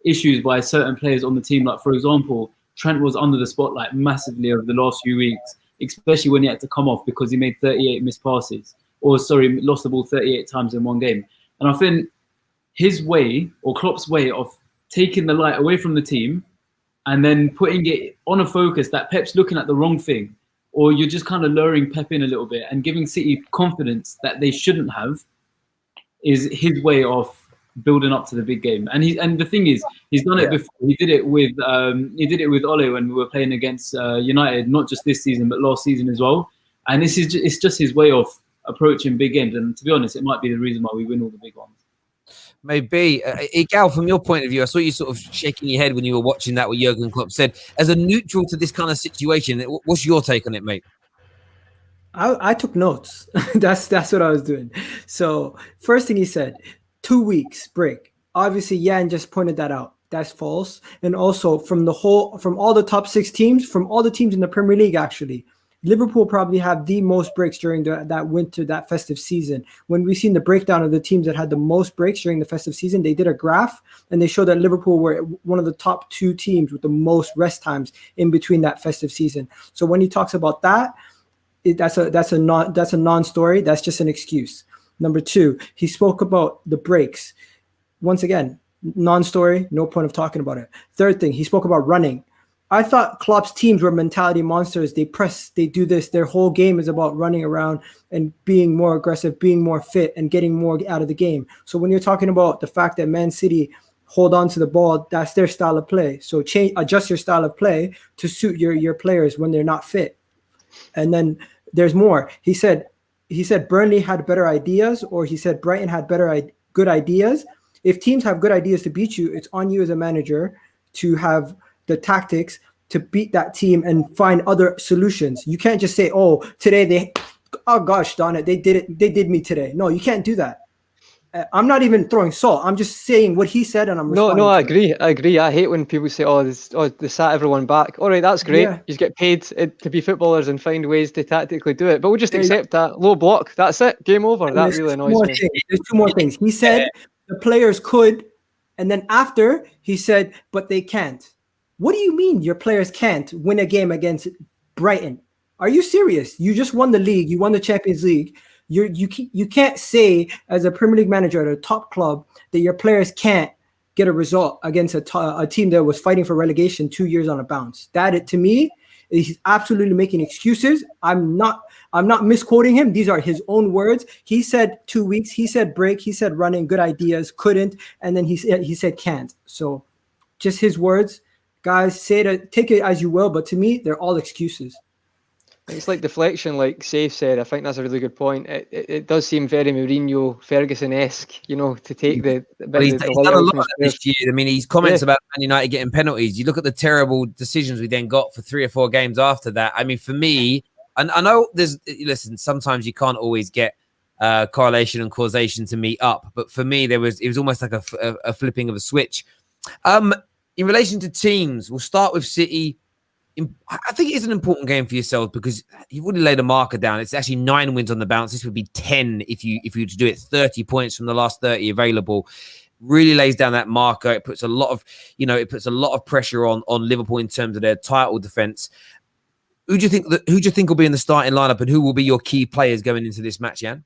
issues by certain players on the team. Like, for example, Trent was under the spotlight massively over the last few weeks, especially when he had to come off because he made 38 missed passes, or sorry, lost the ball 38 times in one game. And I think his way, or Klopp's way of taking the light away from the team and then putting it on a focus that Pep's looking at the wrong thing, or you're just kind of luring Pep in a little bit and giving City confidence that they shouldn't have, is his way of building up to the big game. And the thing is, he's done it before. He did it with Ole when we were playing against United, not just this season but last season as well. And it's just his way of approaching big games. And to be honest, it might be the reason why we win all the big ones. Maybe. Gal, from your point of view, I saw you sort of shaking your head when you were watching that, what Jurgen Klopp said. As a neutral to this kind of situation, what's your take on it, mate? I took notes. That's what I was doing. So first thing he said, 2 weeks break. Obviously, Jan just pointed that out. That's false. And also from all the top 6 teams, from all the teams in the Premier League, actually, Liverpool probably have the most breaks during that winter, that festive season. When we've seen the breakdown of the teams that had the most breaks during the festive season, they did a graph and they showed that Liverpool were one of the top 2 teams with the most rest times in between that festive season. So when he talks about that, that's a non-story. That's just an excuse. Number 2, he spoke about the breaks. Once again, non-story, no point of talking about it. Third thing, he spoke about running. I thought Klopp's teams were mentality monsters. They press, they do this. Their whole game is about running around and being more aggressive, being more fit, and getting more out of the game. So when you're talking about the fact that Man City hold on to the ball, that's their style of play. So adjust your style of play to suit your players when they're not fit. And then there's more. He said Burnley had better ideas, or he said Brighton had good ideas. If teams have good ideas to beat you, it's on you as a manager to have the tactics to beat that team and find other solutions. You can't just say, oh, today oh gosh, darn it, they did me today. No, you can't do that. I'm not even throwing salt. I'm just saying what he said, and I'm responding. No, I agree. I hate when people say, they sat everyone back. All right, that's great. Yeah. You get paid to be footballers and find ways to tactically do it. But we'll just accept that. Low block, that's it. Game over. And that really annoys me. There's 2 more things. He said the players could, and then after he said, but they can't. What do you mean your players can't win a game against Brighton? Are you serious? You just won the league. You won the Champions League. You can't say as a Premier League manager at a top club that your players can't get a result against a team that was fighting for relegation 2 years on a bounce. That, to me, he's absolutely making excuses. I'm not misquoting him. These are his own words. He said 2 weeks. He said break. He said running, good ideas, couldn't, and then he said can't. So just his words. Guys, take it as you will, but to me, they're all excuses. It's like deflection, like Safe said. I think that's a really good point. It does seem very Mourinho, Ferguson-esque, to take the he's done a lot of this year. I mean, his comments about Man United getting penalties. You look at the terrible decisions we then got for 3 or 4 games after that. I mean, for me, and I know listen, sometimes you can't always get correlation and causation to meet up, but for me, it was almost like a flipping of a switch. In relation to teams, we'll start with City. I think it is an important game for yourselves because you've already laid a marker down. It's actually 9 wins on the bounce. This would be 10 if you were to do it. 30 points from the last 30 available. Really lays down that marker. It puts a lot of pressure on Liverpool in terms of their title defense. Who do you think will be in the starting lineup, and who will be your key players going into this match, Jan?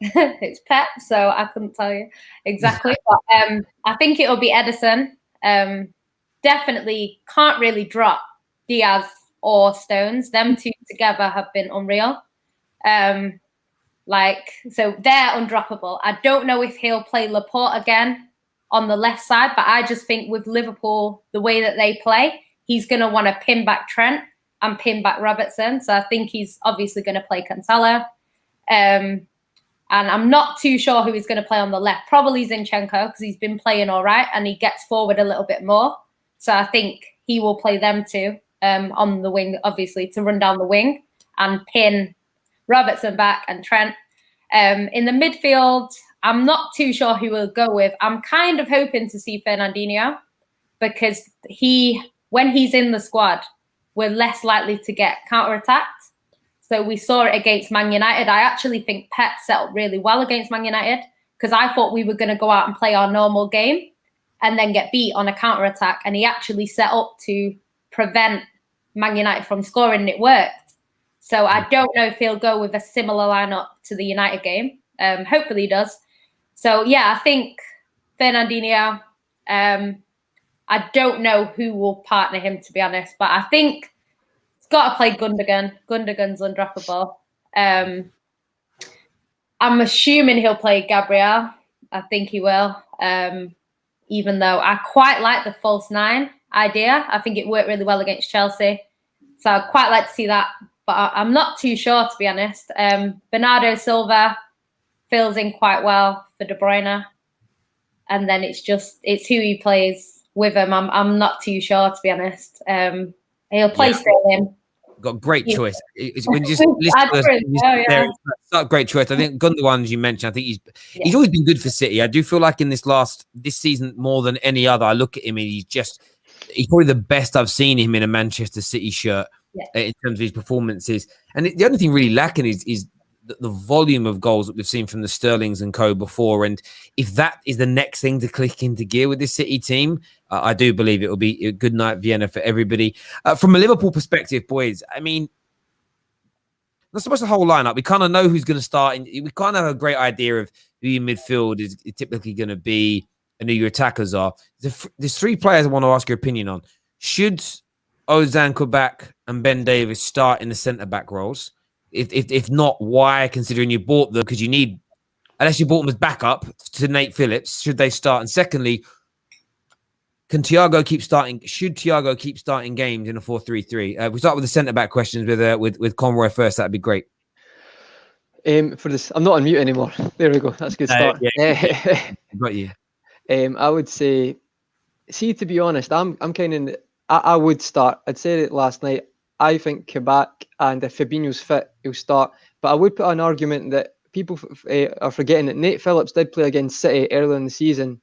It's Pep, so I couldn't tell you exactly. But I think it'll be Edison. Definitely can't really drop Diaz or Stones. Them 2 together have been unreal. So they're undroppable. I don't know if he'll play Laporte again on the left side, but I just think with Liverpool, the way that they play, he's going to want to pin back Trent and pin back Robertson. So I think he's obviously going to play Cancelo. And I'm not too sure who he's going to play on the left. Probably Zinchenko, because he's been playing all right and he gets forward a little bit more. So I think he will play them two on the wing, obviously, to run down the wing and pin Robertson back and Trent. In the midfield, I'm not too sure who we'll go with. I'm kind of hoping to see Fernandinho, because when he's in the squad, we're less likely to get counter-attacked. So we saw it against Man United. I actually think Pep set up really well against Man United, because I thought we were going to go out and play our normal game and then get beat on a counter-attack. And he actually set up to prevent Man United from scoring, and it worked. So I don't know if he'll go with a similar lineup to the United game. Hopefully he does. So, yeah, I think Fernandinho. I don't know who will partner him, to be honest, but I think he's got to play Gundogan. Gundogan's undroppable. I'm assuming he'll play Gabriel. I think he will, even though I quite like the false nine idea. I think it worked really well against Chelsea. So I'd quite like to see that, but I'm not too sure, to be honest. Bernardo Silva fills in quite well for De Bruyne. And then it's who he plays with him. I'm not too sure, to be honest. He'll play Sterling. Got great choice. When you just great choice. I think Gundogan, as you mentioned, I think he's always been good for City. I do feel like in this season more than any other, I look at him and he's probably the best I've seen him in a Manchester City shirt in terms of his performances. And the only thing really lacking is the volume of goals that we've seen from the Sterlings and co before. And if that is the next thing to click into gear with this City team, I do believe it will be a good night Vienna for everybody. From a Liverpool perspective, boys, I mean, not so much the whole lineup. We kind of know who's going to start. And we kind of have a great idea of who your midfield is typically going to be and who your attackers are. There's three players I want to ask your opinion on. Should Ozan Kabak and Ben Davies start in the centre-back roles? If not, why, considering you bought them? Because you need, unless you bought them as backup to Nate Phillips, should they start? And secondly, should Thiago keep starting games in a 4-3-3? We start with the centre-back questions with Conroy first. That'd be great. For this, I'm not on mute anymore. There we go. That's a good start. Got you. I would say, to be honest, I'm kind of, I would start. I'd said it last night. I think Kabak, and if Fabinho's fit, he'll start. But I would put an argument that people are forgetting that Nate Phillips did play against City earlier in the season.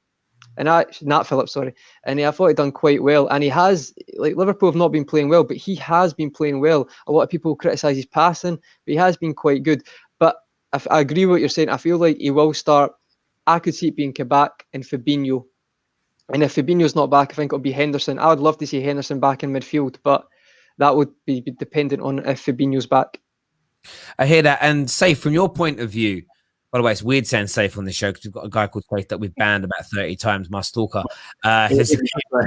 And Nat Phillips, sorry. And I thought he'd done quite well. And he has, Liverpool have not been playing well, but he has been playing well. A lot of people criticise his passing, but he has been quite good. But I agree with what you're saying. I feel like he will start. I could see it being Kabak and Fabinho. And if Fabinho's not back, I think it'll be Henderson. I would love to see Henderson back in midfield, but that would be dependent on if Fabinho's back. I hear that. And Safe, from your point of view, by the way, it's weird saying Safe on the show because we've got a guy called Safe that we've banned about 30 times, my stalker.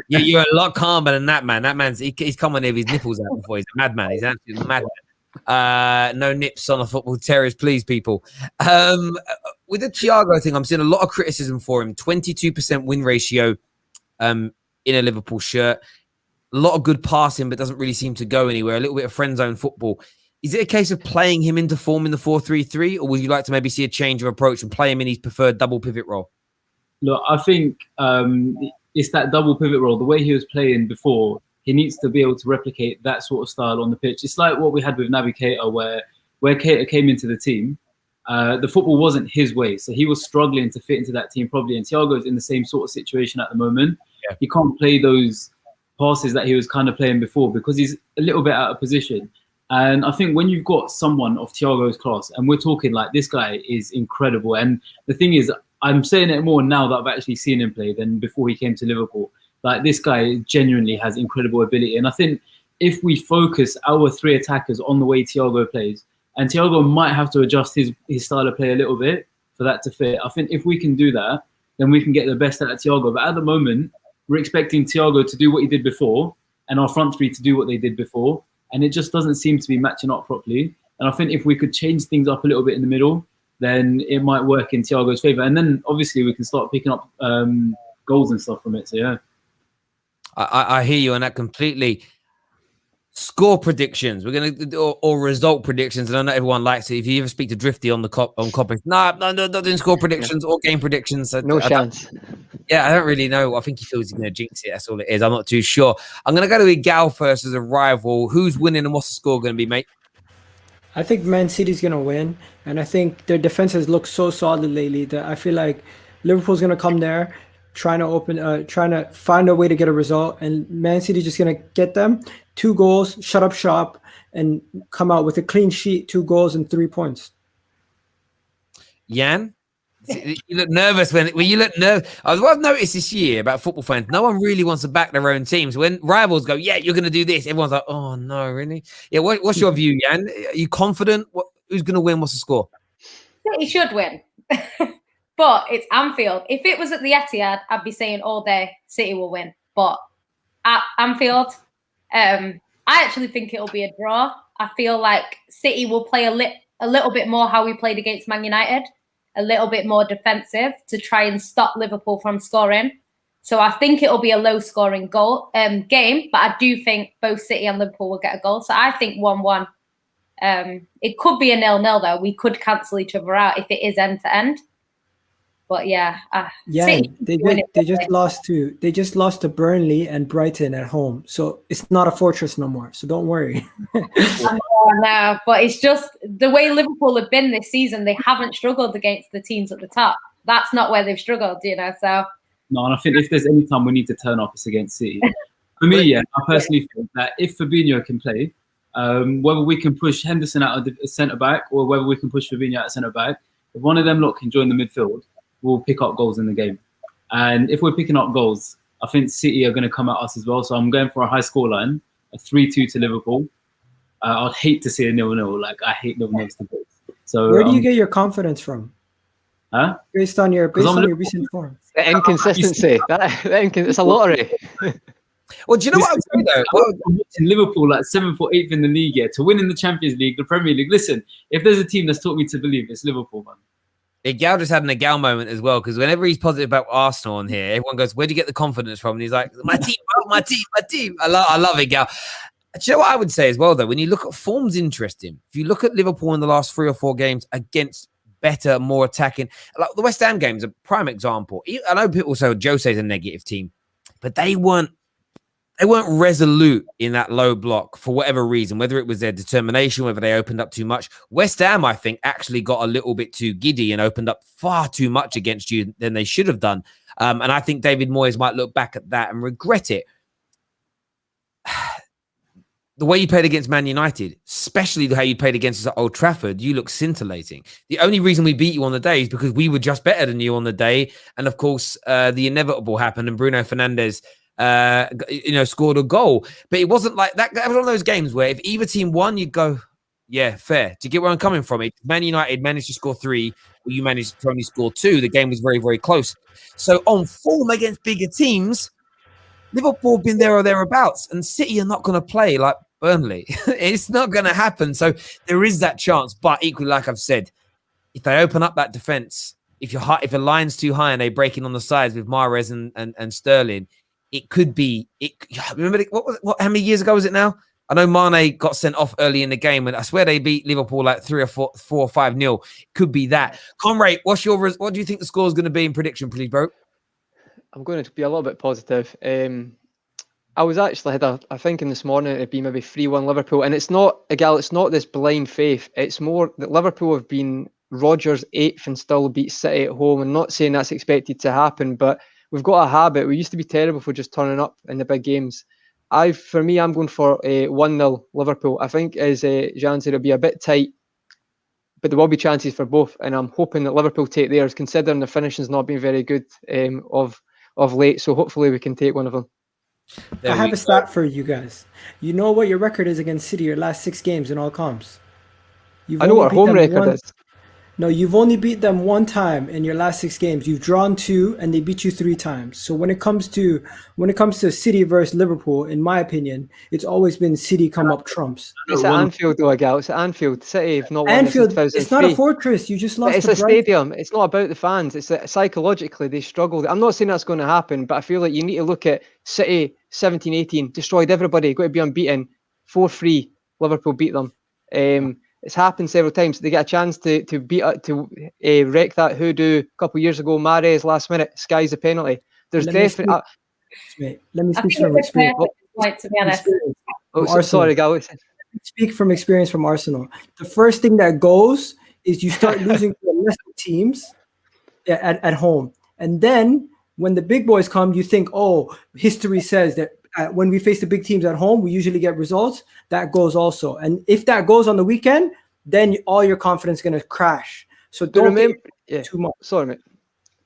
You're a lot calmer than that man. That man's he's come on here with his nipples out before. He's a madman. He's an absolute madman. No nips on the football terrace, please, people. With the Thiago thing, I'm seeing a lot of criticism for him. 22% win ratio in a Liverpool shirt. A lot of good passing, but doesn't really seem to go anywhere. A little bit of friend zone football. Is it a case of playing him into form in the 4-3-3, or would you like to maybe see a change of approach and play him in his preferred double pivot role? Look, I think it's that double pivot role. The way he was playing before, he needs to be able to replicate that sort of style on the pitch. It's like what we had with Naby Keita, where Keita came into the team. The football wasn't his way, so he was struggling to fit into that team probably. And Thiago's in the same sort of situation at the moment. Yeah. He can't play those passes that he was kind of playing before because he's a little bit out of position. And I think when you've got someone of Thiago's class, and we're talking like this guy is incredible. And the thing is, I'm saying it more now that I've actually seen him play than before he came to Liverpool. Like, this guy genuinely has incredible ability. And I think if we focus our three attackers on the way Thiago plays, and Thiago might have to adjust his style of play a little bit for that to fit. I think if we can do that, then we can get the best out of Thiago. But at the moment, we're expecting Thiago to do what he did before and our front three to do what they did before. And it just doesn't seem to be matching up properly. And I think if we could change things up a little bit in the middle, then it might work in Thiago's favour. And then obviously we can start picking up goals and stuff from it. So, yeah. I hear you on that completely. Score predictions. We're gonna do or result predictions. And I know everyone likes it. If you ever speak to Drifty on the Coppice, no, not doing score predictions or game predictions. No chance. Yeah, I don't really know. I think he feels he's going to jinx it. That's all it is. I'm not too sure. I'm going to go to Igal first as a rival. Who's winning and what's the score going to be, mate? I think Man City's going to win. And I think their defense has looked so solid lately that I feel like Liverpool's going to come there trying to find a way to get a result. And Man City's just going to get them 2 goals, shut up shop, and come out with a clean sheet, 2 goals and 3 points. Yan? You look nervous when you look nervous. I've noticed this year about football fans, no one really wants to back their own teams. When rivals go, yeah, you're going to do this, everyone's like, oh, no, really? Yeah, what's your view, Yan? Are you confident? Who's going to win? What's the score? City should win. But it's Anfield. If it was at the Etihad, I'd be saying all day City will win. But at Anfield, I actually think it'll be a draw. I feel like City will play a little bit more how we played against Man United. A little bit more defensive to try and stop Liverpool from scoring. So I think it'll be a low-scoring game, but I do think both City and Liverpool will get a goal. So I think 1-1. It could be a 0-0 though. We could cancel each other out if it is end-to-end. But yeah, City, they just lost to Burnley and Brighton at home. So it's not a fortress no more. So don't worry. No, but it's just the way Liverpool have been this season. They haven't struggled against the teams at the top. That's not where they've struggled, So no, and I think if there's any time we need to turn off, it's against City. For me, yeah, I personally think that if Fabinho can play, whether we can push Henderson out of the centre back or whether we can push Fabinho out of centre back, if one of them lot can join the midfield, we'll pick up goals in the game. And if we're picking up goals, I think City are going to come at us as well. So I'm going for a high scoreline, a 3-2 to Liverpool. I'd hate to see a 0-0. Like, I hate 0-0s to goals. So where do you get your confidence from? Huh? Based on your recent form. The inconsistency. It's a lottery. Well, do you know what I'm saying though? I'm watching Liverpool like 7th or 8th in the league, yeah, to win in the Champions League, the Premier League. Listen, if there's a team that's taught me to believe, it's Liverpool, man. Igal just had an Igal moment as well, because whenever he's positive about Arsenal on here, everyone goes, where'd you get the confidence from? And he's like, my team, bro, my team. I love Igal. Do you know what I would say as well, though? When you look at form's interesting. If you look at Liverpool in the last 3 or 4 games against better, more attacking, like the West Ham game is a prime example. I know people say Jose's a negative team, but they weren't resolute in that low block for whatever reason, whether it was their determination, whether they opened up too much. West Ham, I think, actually got a little bit too giddy and opened up far too much against you than they should have done. And I think David Moyes might look back at that and regret it. The way you played against Man United, especially how you played against us at Old Trafford, you look scintillating. The only reason we beat you on the day is because we were just better than you on the day. And of course, the inevitable happened and Bruno Fernandes scored a goal. But it wasn't like that. That was one of those games where if either team won, you'd go, yeah, fair. Do you get where I'm coming from? If Man United managed to score 3, or you managed to only score 2, the game was very, very close. So on form against bigger teams, Liverpool have been there or thereabouts, and City are not going to play like Burnley. It's not going to happen. So there is that chance. But equally, like I've said, if they open up that defense, if the line's too high and they break in on the sides with Mahrez and Sterling, it could be. Remember how many years ago was it now? I know Mane got sent off early in the game, and I swear they beat Liverpool like 4 or 5-0. Could be that. Conrad, what do you think the score is going to be in prediction, please, bro? I'm going to be a little bit positive. I was actually had a thinking this morning it'd be maybe 3-1 Liverpool, and it's not this blind faith. It's more that Liverpool have been Rodgers 8th and still beat City at home. And not saying that's expected to happen, but we've got a habit. We used to be terrible for just turning up in the big games. I'm going for a 1-0 Liverpool. I think, as Jean said, it'll be a bit tight, but there will be chances for both. And I'm hoping that Liverpool take theirs, considering the finishing's not been very good of late. So hopefully we can take one of them. I have a stat for you guys. You know what your record is against City, your last 6 games in all comps? I know what our home record is. No, you've only beat them 1 time in your last 6 games. You've drawn 2, and they beat you 3 times. So when it comes to City versus Liverpool, in my opinion, it's always been City come up trumps. It's at Anfield, though, Gal. It's at Anfield. City have not won Anfield. Since 2003. It's not a fortress. You just lost. It's a stadium. It's not about the fans. It's psychologically they struggled. I'm not saying that's going to happen, but I feel like you need to look at City 17-18, destroyed everybody, got to be unbeaten. 4-3. Liverpool beat them. It's happened several times. They get a chance to wreck that hoodoo a couple of years ago. Mahrez last minute skies a penalty. There's definitely. Let me speak from experience. To be honest. Sorry, Gal. Speak from experience from Arsenal. The first thing that goes is you start losing to the lesser teams at home, and then when the big boys come, you think, oh, history says that when we face the big teams at home, we usually get results. That goes also, and if that goes on the weekend, then all your confidence is going to crash. So don't remember too much. Sorry, mate.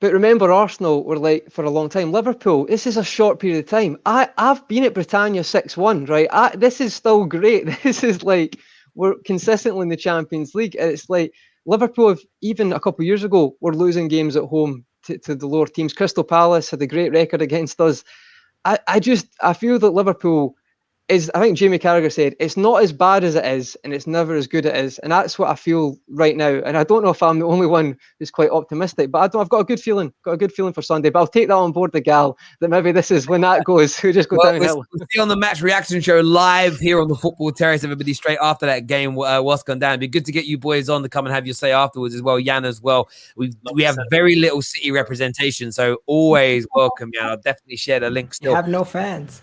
But remember, Arsenal were like for a long time. Liverpool, this is a short period of time. I've been at Britannia 6-1, right? This is still great. This is like we're consistently in the Champions League. It's like Liverpool, even a couple of years ago, were losing games at home to the lower teams. Crystal Palace had a great record against us. I feel that Liverpool is, I think Jamie Carragher said, it's not as bad as it is, and it's never as good as it is. And that's what I feel right now. And I don't know if I'm the only one who's quite optimistic, but I've got a good feeling. For Sunday. But I'll take that on board the Gal, that maybe this is when that goes. We just go downhill. We'll see on the match reaction show live here on the Football Terrace, everybody, straight after that game, what's gone down. It'd be good to get you boys on to come and have your say afterwards as well. Jan as well. We have very little City representation, so always welcome, Jan. I'll definitely share the link still. You have no fans.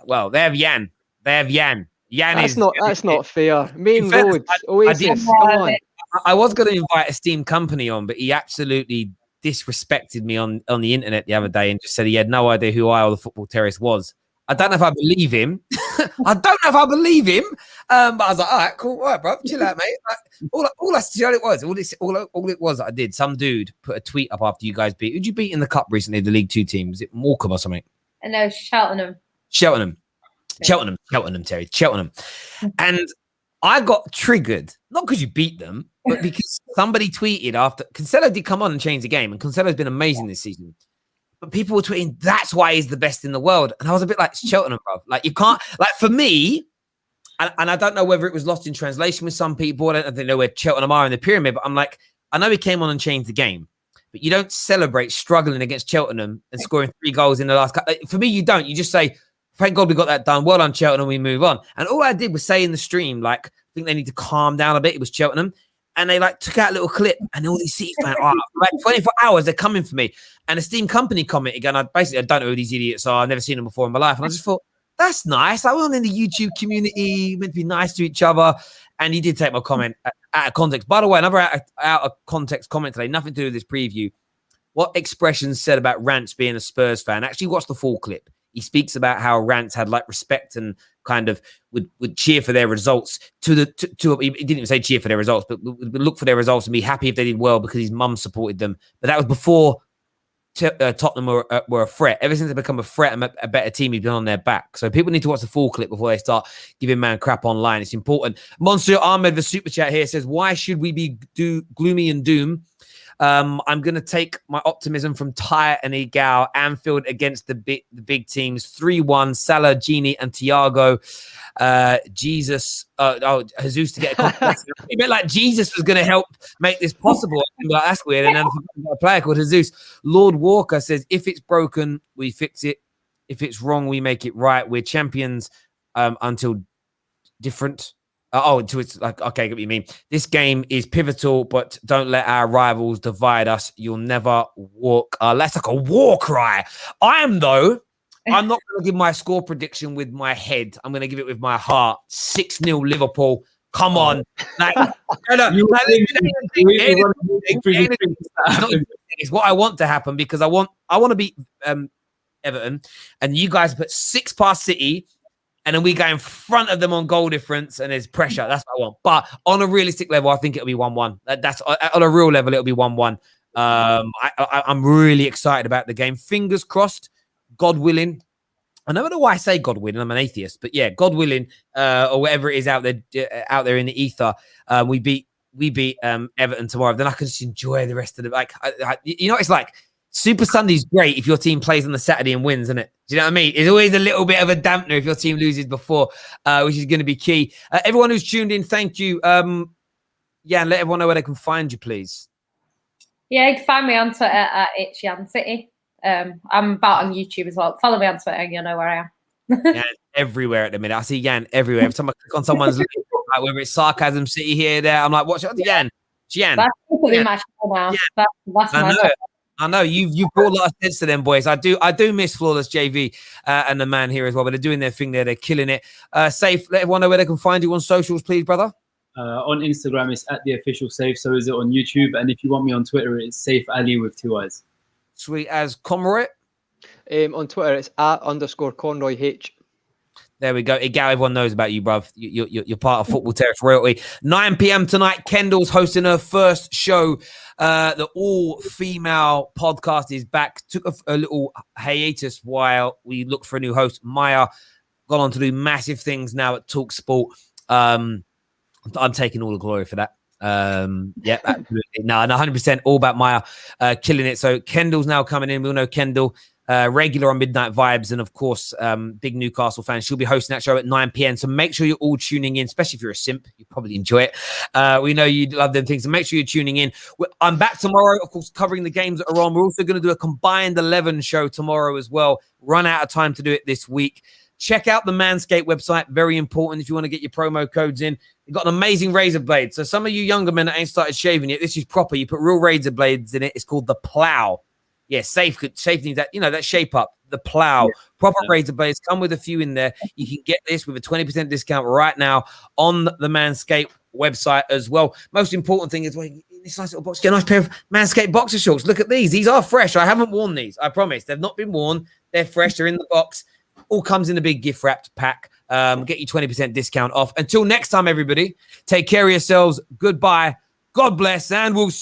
Well, they have Jan. Jan that's not fair. Main road. Oasis. Come on. I was going to invite Esteemed Company on, but he absolutely disrespected me on the internet the other day and just said he had no idea who I or the Football Terrace was. I don't know if I believe him. But I was like, all right, cool, all right, bro, chill out, mate. All it was that I did. Some dude put a tweet up after you guys beat. Who'd you beat in the cup recently? The League Two team. Was it Morecambe or something? No, Cheltenham, Terry. And I got triggered, not because you beat them, but because somebody tweeted after Cancelo did come on and change the game, and Cancelo's been amazing this season. But people were tweeting, that's why he's the best in the world. And I was a bit like, it's Cheltenham, bro. Like, you can't, like, for me, and I don't know whether it was lost in translation with some people. I don't know where Cheltenham are in the pyramid, but I'm like, I know he came on and changed the game, but you don't celebrate struggling against Cheltenham and scoring 3 goals in the last couple. For me, you don't. You just say, thank God we got that done. Well done, Cheltenham. We move on. And all I did was say in the stream, like, I think they need to calm down a bit. It was Cheltenham. And they like took out a little clip, and all these City fans, like 24 hours, they're coming for me. And Esteemed Company comment again. I don't know who these idiots are. I've never seen them before in my life. And I just thought, that's nice. Like, we're all in the YouTube community, meant to be nice to each other. And he did take my comment out of context. By the way, another out of context comment today, nothing to do with this preview. What Expressions said about Rance being a Spurs fan. Actually, watch the full clip. He speaks about how Rance had like respect and kind of would cheer for their results he didn't even say cheer for their results, but would look for their results and be happy if they did well because his mum supported them. But that was before Tottenham were a threat. Ever since they become a threat and a better team, he's been on their back. So people need to watch the full clip before they start giving man crap online. It's important. Monsieur Ahmed, the super chat here, says, why should we be gloomy and doom? I'm going to take my optimism from Ty and Egal. Anfield against the big teams. 3-1. Salah, Gini, and Thiago. Jesus. Jesus to get a complex. It meant like Jesus was going to help make this possible. Like, that's weird. And then a player called Jesus. Lord Walker says, if it's broken, we fix it. If it's wrong, we make it right. We're champions until different. It's like, okay, I get what you mean. This game is pivotal, but don't let our rivals divide us. You'll never walk. That's like a war cry. I'm not going to give my score prediction with my head. I'm going to give it with my heart. 6-0 Liverpool. Come on. It's what I want to happen because I want to beat Everton, and you guys put 6 past City. And then we go in front of them on goal difference, and there's pressure. That's what I want. But on a realistic level, I think it'll be 1-1. That's on a real level, it'll be 1-1. I'm really excited about the game. Fingers crossed, God willing. I don't know why I say God willing. I'm an atheist, but yeah, God willing, or whatever it is out there in the ether. We beat Everton tomorrow. Then I can just enjoy the rest of the it's like. Super Sunday's great if your team plays on the Saturday and wins, isn't it? Do you know what I mean? It's always a little bit of a dampener if your team loses before, which is going to be key. Everyone who's tuned in, thank you. And let everyone know where they can find you, please. Yeah, you can find me on Twitter at @itchyandcity. I'm about on YouTube as well. Follow me on Twitter and you'll know where I am. Yan everywhere at the minute. I see Yan everywhere. Every time I click on someone's link, like whether it's Sarcasm City here, there, I'm like, watch out, Yan. Yan. That's pretty Yan. much now. Yeah. That's I my know. I know you brought a lot of sense to them boys. I do miss Flawless JV and the man here as well, but they're doing their thing there. They're killing it. Safe, let everyone know where they can find you on socials, please, brother. On Instagram, it's @theofficialsafe. So is it on YouTube? And if you want me on Twitter, it's Safe Ali with 2 eyes. Sweet as Comrade. On Twitter, it's @_ConroyH. There we go. Igal, everyone knows about you, bruv. You're part of Football Terrace royalty. 9 p.m. tonight, Kendall's hosting her first show. The all-female podcast is back. Took a little hiatus while we looked for a new host. Maya gone on to do massive things now at Talk Sport. I'm taking all the glory for that. Yeah, absolutely. No, 100% all about Maya killing it. So Kendall's now coming in. We'll know Kendall. Regular on Midnight Vibes, and of course, big Newcastle fan. She'll be hosting that show at 9 p.m. So make sure you're all tuning in, especially if you're a simp. You probably enjoy it. We know you love them things, so make sure you're tuning in. I'm back tomorrow, of course, covering the games that are on. We're also going to do a combined 11 show tomorrow as well. Run out of time to do it this week. Check out the Manscaped website. Very important if you want to get your promo codes in. You've got an amazing razor blade. So some of you younger men that ain't started shaving yet, this is proper. You put real razor blades in it. It's called the Plow. Yeah, safe needs that, that shape up, the Plow. Proper razor blades come with a few in there. You can get this with a 20% discount right now on the Manscaped website as well. Most important thing is, this nice little box. Get a nice pair of Manscaped boxer shorts. Look at these. These are fresh. I haven't worn these. I promise. They've not been worn. They're fresh. They're in the box. All comes in a big gift wrapped pack. Get you 20% discount off. Until next time, everybody, take care of yourselves. Goodbye. God bless, and we'll